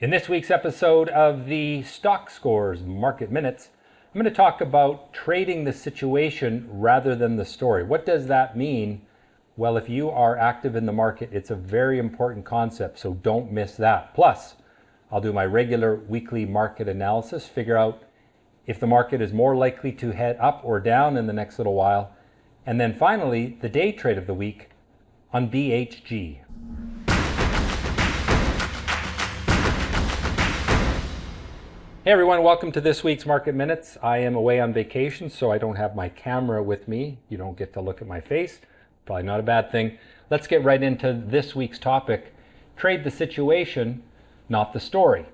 In this week's episode of the Stockscores Market Minutes, I'm going to talk about trading the situation rather than the story. What does that mean? Well, if you are active in the market, it's a very important concept, so don't miss that. Plus, I'll do my regular weekly market analysis, figure out if the market is more likely to head up or down in the next little while. And then finally, the day trade of the week on BHG. Hey everyone, welcome to this week's Market Minutes. I am away on vacation, so I don't have my camera with me. You don't get to look at my face. Probably not a bad thing. Let's get right into this week's topic. Trade the situation, not the story.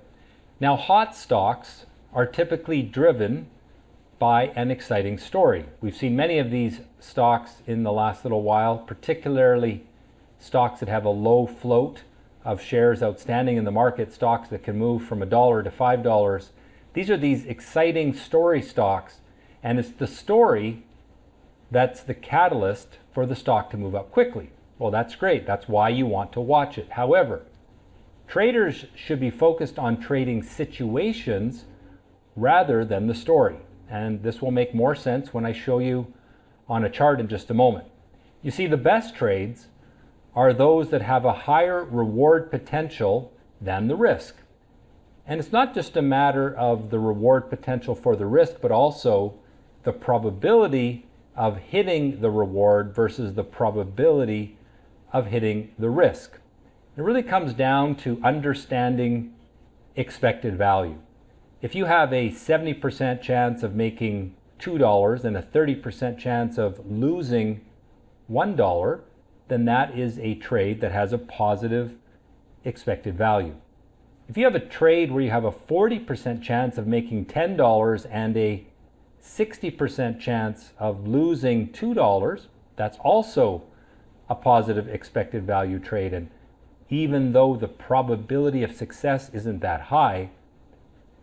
Now, hot stocks are typically driven by an exciting story. We've seen many of these stocks in the last little while, particularly stocks that have a low float of shares outstanding in the market, stocks that can move from $1 to $5. These are these exciting story stocks, and it's the story that's the catalyst for the stock to move up quickly. Well, that's great. That's why you want to watch it. However, traders should be focused on trading situations rather than the story. And this will make more sense when I show you on a chart in just a moment. You see, the best trades are those that have a higher reward potential than the risk. And it's not just a matter of the reward potential for the risk, but also the probability of hitting the reward versus the probability of hitting the risk. It really comes down to understanding expected value. If you have a 70% chance of making $2 and a 30% chance of losing $1, then that is a trade that has a positive expected value. If you have a trade where you have a 40% chance of making $10 and a 60% chance of losing $2, that's also a positive expected value trade. And even though the probability of success isn't that high,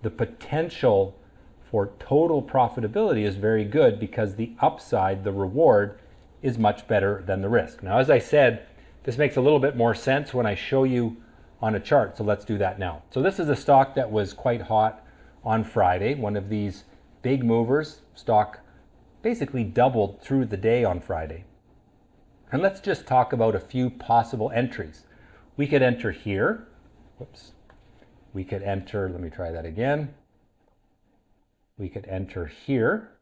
the potential for total profitability is very good because the upside, the reward, is much better than the risk. Now, as I said, this makes a little bit more sense when I show you on a chart, so let's do that now. So this is a stock that was quite hot on Friday, one of these big movers. Stock basically doubled through the day on Friday. And let's just talk about a few possible entries. We could enter here. Whoops. We could enter, let me try that again. We could enter here,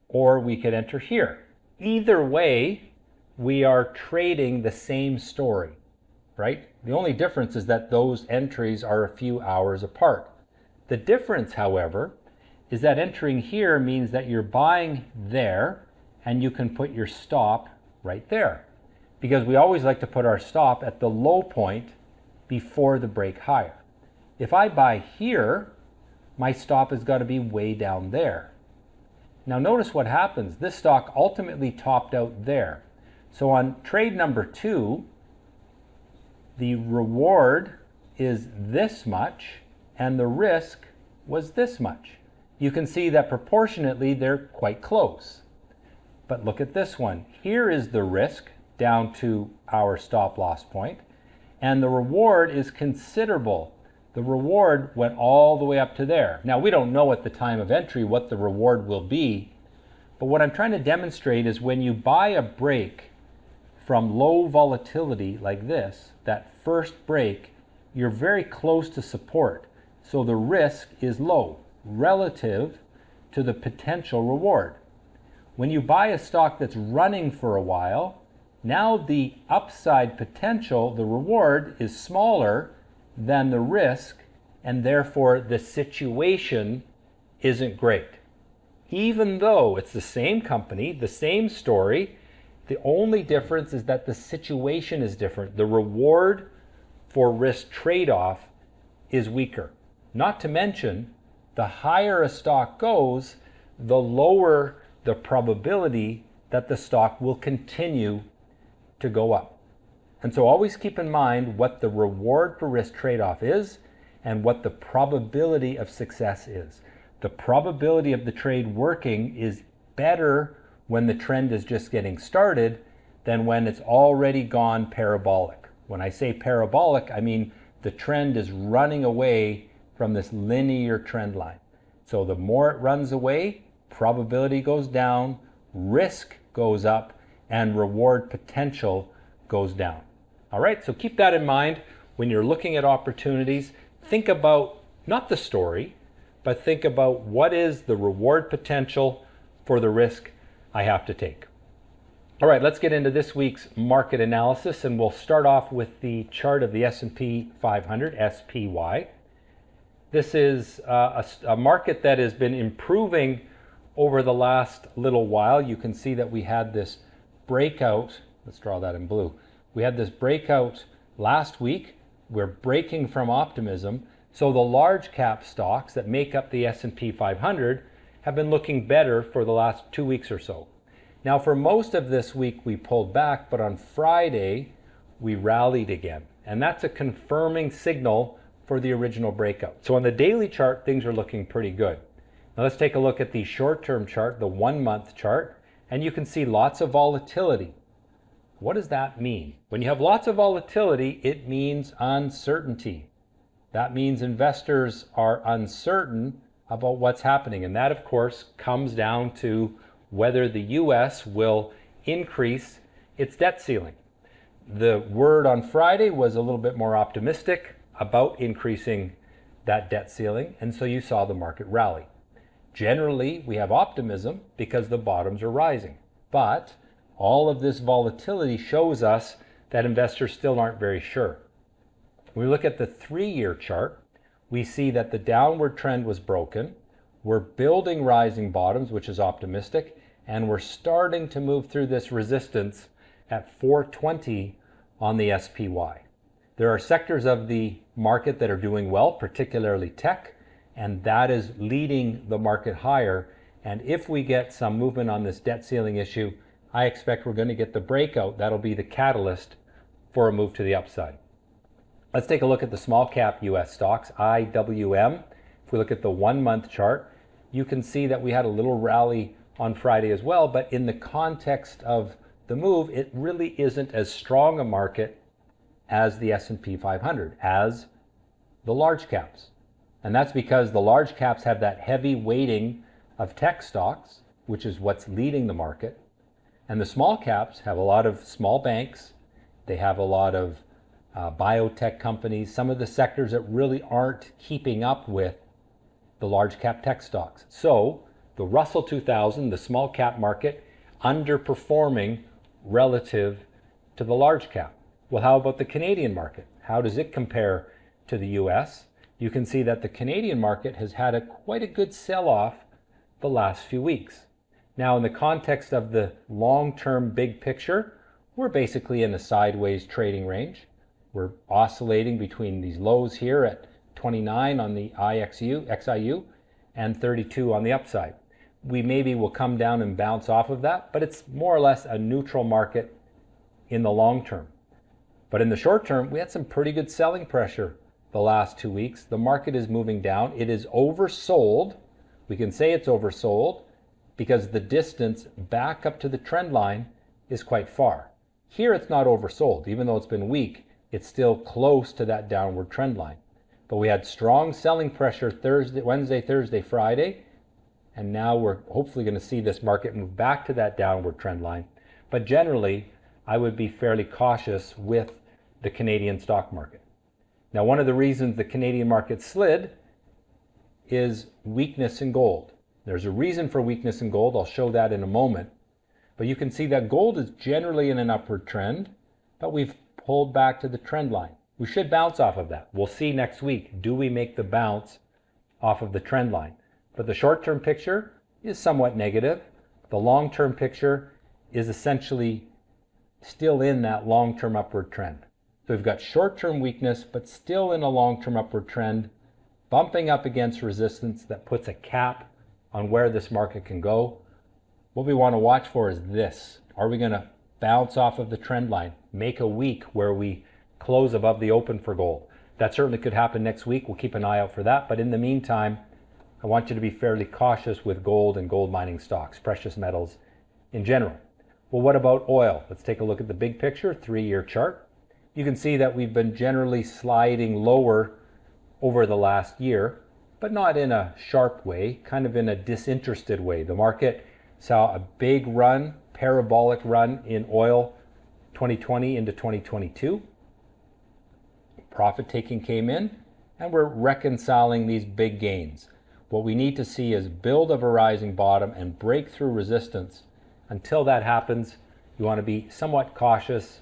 or we could enter here. Either way, we are trading the same story, right? The only difference is that those entries are a few hours apart. The difference, however, is that entering here means that you're buying there and you can put your stop right there, because we always like to put our stop at the low point before the break higher. If I buy here, my stop has got to be way down there. Now notice what happens. This stock ultimately topped out there. So on trade number 2, the reward is this much and the risk was this much. You can see that proportionately they're quite close. But look at this one. Here is the risk down to our stop loss point, and the reward is considerable. The reward went all the way up to there. Now, we don't know at the time of entry what the reward will be, but what I'm trying to demonstrate is when you buy a break from low volatility like this, that first break, you're very close to support. So the risk is low relative to the potential reward. When you buy a stock that's running for a while, now the upside potential, the reward, is smaller than the risk, and therefore the situation isn't great. Even though it's the same company, the same story, the only difference is that the situation is different. The reward for risk trade-off is weaker. Not to mention, the higher a stock goes, the lower the probability that the stock will continue to go up. And so always keep in mind what the reward for risk trade-off is and what the probability of success is. The probability of the trade working is better when the trend is just getting started than when it's already gone parabolic. When I say parabolic, I mean the trend is running away from this linear trend line. So the more it runs away, probability goes down, risk goes up, and reward potential goes down. All right, so keep that in mind when you're looking at opportunities. Think about not the story, but think about what is the reward potential for the risk I have to take. All right, let's get into this week's market analysis, and we'll start off with the chart of the S&P 500, SPY. This is a market that has been improving over the last little while. You can see that we had this breakout. Let's draw that in blue. We had this breakout last week. We're breaking from optimism. So the large cap stocks that make up the S&P 500 have been looking better for the last 2 weeks or so. Now, for most of this week, we pulled back, but on Friday, we rallied again. And that's a confirming signal for the original breakout. So on the daily chart, things are looking pretty good. Now let's take a look at the short-term chart, the 1-month chart, and you can see lots of volatility. What does that mean? When you have lots of volatility, it means uncertainty. That means investors are uncertain about what's happening. And that, of course, comes down to whether the U.S. will increase its debt ceiling. The word on Friday was a little bit more optimistic about increasing that debt ceiling, and so you saw the market rally. Generally, we have optimism because the bottoms are rising, but all of this volatility shows us that investors still aren't very sure. When we look at the 3-year chart, we see that the downward trend was broken. We're building rising bottoms, which is optimistic, and we're starting to move through this resistance at 420 on the SPY. There are sectors of the market that are doing well, particularly tech, and that is leading the market higher. And if we get some movement on this debt ceiling issue, I expect we're going to get the breakout. That'll be the catalyst for a move to the upside. Let's take a look at the small cap US stocks, IWM. If we look at the 1-month chart, you can see that we had a little rally on Friday as well, but in the context of the move, it really isn't as strong a market as the S&P 500, as the large caps. And that's because the large caps have that heavy weighting of tech stocks, which is what's leading the market. And the small caps have a lot of small banks. They have a lot of biotech companies, some of the sectors that really aren't keeping up with the large cap tech stocks. So the Russell 2000, the small cap market, underperforming relative to the large cap. Well, how about the Canadian market? How does it compare to the US? You can see that the Canadian market has had quite a good sell-off the last few weeks. Now, in the context of the long-term big picture, we're basically in a sideways trading range. We're oscillating between these lows here at 29 on the XIU and 32 on the upside. We maybe will come down and bounce off of that, but it's more or less a neutral market in the long term. But in the short term, we had some pretty good selling pressure the last 2 weeks. The market is moving down. It is oversold. We can say it's oversold because the distance back up to the trend line is quite far. Here it's not oversold. Even though it's been weak, it's still close to that downward trend line. But we had strong selling pressure Wednesday, Thursday, Friday, and now we're hopefully going to see this market move back to that downward trend line. But generally, I would be fairly cautious with the Canadian stock market. Now, one of the reasons the Canadian market slid is weakness in gold. There's a reason for weakness in gold. I'll show that in a moment. But you can see that gold is generally in an upward trend, but we've pulled back to the trend line. We should bounce off of that. We'll see next week, do we make the bounce off of the trend line? But the short-term picture is somewhat negative. The long-term picture is essentially still in that long-term upward trend. So we've got short-term weakness, but still in a long-term upward trend, bumping up against resistance that puts a cap on where this market can go. What we want to watch for is this. Are we going to bounce off of the trend line, make a week where we close above the open for gold? That certainly could happen next week. We'll keep an eye out for that. But in the meantime, I want you to be fairly cautious with gold and gold mining stocks, precious metals in general. Well, what about oil? Let's take a look at the big picture, 3-year chart. you can see that we've been generally sliding lower over the last year, but not in a sharp way, kind of in a disinterested way. The market saw a big run, parabolic run in oil 2020 into 2022. Profit taking came in, and we're reconciling these big gains. What we need to see is build of a rising bottom and break through resistance. Until that happens, you want to be somewhat cautious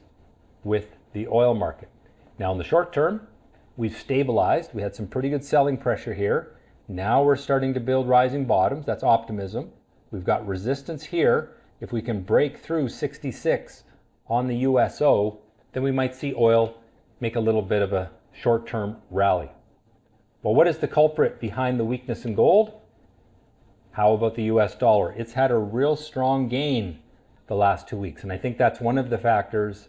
with the oil market. Now in the short term, we've stabilized. We had some pretty good selling pressure here. Now we're starting to build rising bottoms. That's optimism. We've got resistance here. If we can break through 66 on the USO, then we might see oil make a little bit of a short-term rally. Well, what is the culprit behind the weakness in gold? How about the US dollar? It's had a real strong gain the last 2 weeks, and I think that's one of the factors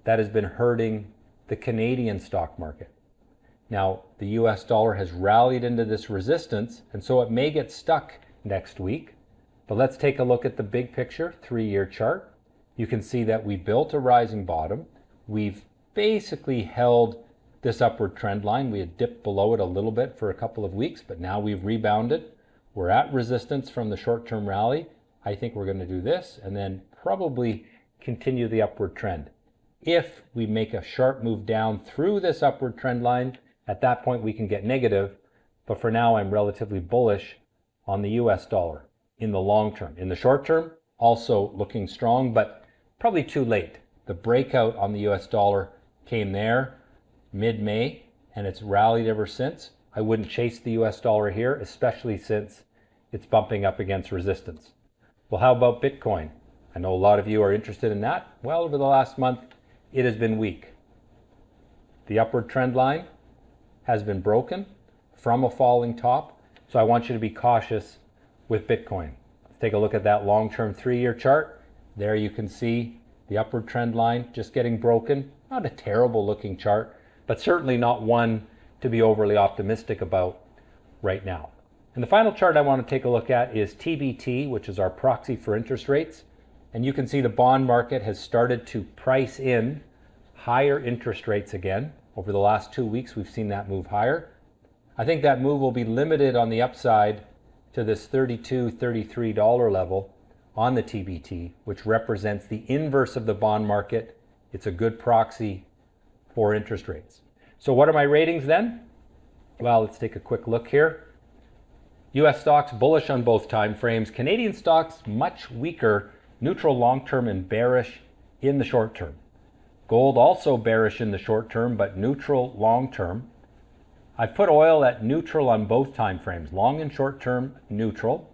that has been hurting the Canadian stock market. Now, the US dollar has rallied into this resistance, and so it may get stuck next week. But let's take a look at the big picture, 3-year chart. You can see that we built a rising bottom. We've basically held this upward trend line. We had dipped below it a little bit for a couple of weeks, but now we've rebounded. We're at resistance from the short-term rally. I think we're going to do this and then probably continue the upward trend. If we make a sharp move down through this upward trend line, at that point we can get negative, but for now I'm relatively bullish on the US dollar in the long term. In the short term, also looking strong, but probably too late. The breakout on the US dollar came there mid-May, and it's rallied ever since. I wouldn't chase the US dollar here, especially since it's bumping up against resistance. Well, how about Bitcoin? I know a lot of you are interested in that. Well, over the last month, it has been weak. The upward trend line has been broken from a falling top, so I want you to be cautious with Bitcoin. Let's take a look at that long-term 3-year chart. There you can see the upward trend line just getting broken. Not a terrible looking chart, but certainly not one to be overly optimistic about right now. And the final chart I want to take a look at is TBT, which is our proxy for interest rates. And you can see the bond market has started to price in higher interest rates again. Over the last 2 weeks, we've seen that move higher. I think that move will be limited on the upside to this $32, $33 level on the TBT, which represents the inverse of the bond market. It's a good proxy for interest rates. So what are my ratings then? Well, let's take a quick look here. US stocks bullish on both time frames. Canadian stocks much weaker, neutral long-term and bearish in the short term. Gold also bearish in the short term, but neutral long-term. I've put oil at neutral on both time frames, long and short term neutral.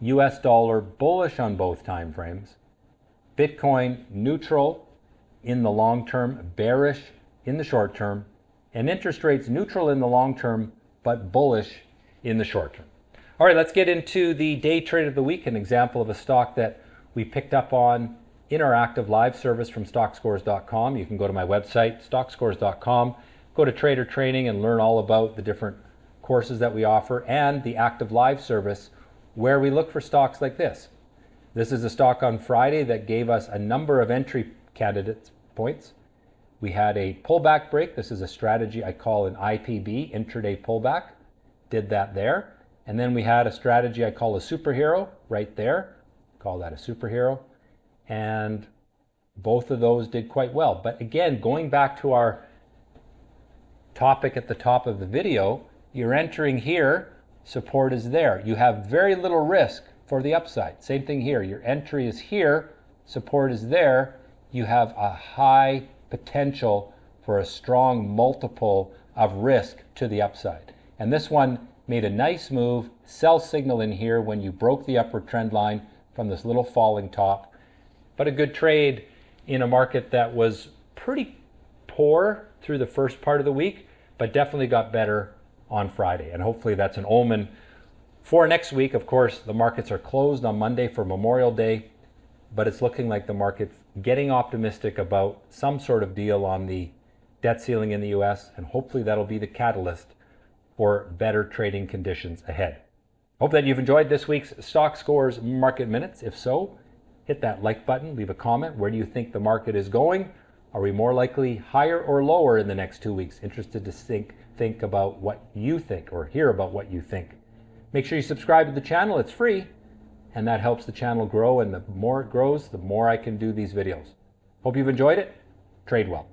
US dollar bullish on both time frames. Bitcoin neutral in the long term, bearish in the short term, and interest rates neutral in the long term, but bullish in the short term. All right, let's get into the day trade of the week, an example of a stock that we picked up on in our active live service from Stockscores.com. You can go to my website, Stockscores.com, go to Trader Training and learn all about the different courses that we offer and the active live service where we look for stocks like this. This is a stock on Friday that gave us a number of entry candidate points. We had a pullback break. This is a strategy I call an IPB, intraday pullback. Did that there. And then we had a strategy I call a superhero right there. Call that a superhero. And both of those did quite well. But again, going back to our topic at the top of the video, you're entering here, support is there. You have very little risk for the upside. Same thing here. Your entry is here, support is there. You have a high potential for a strong multiple of risk to the upside. And this one made a nice move, sell signal in here when you broke the upward trend line from this little falling top. But a good trade in a market that was pretty poor through the first part of the week, but definitely got better on Friday. And hopefully that's an omen for next week. Of course, the markets are closed on Monday for Memorial Day, but it's looking like the market's getting optimistic about some sort of deal on the debt ceiling in the US, and hopefully that'll be the catalyst for better trading conditions ahead. Hope that you've enjoyed this week's Stockscores Market Minutes. If so, hit that like button, leave a comment. Where do you think the market is going? Are we more likely higher or lower in the next 2 weeks? Interested to think about what you think or hear about what you think. Make sure you subscribe to the channel. It's free, and that helps the channel grow, and the more it grows, the more I can do these videos. Hope you've enjoyed it. Trade well.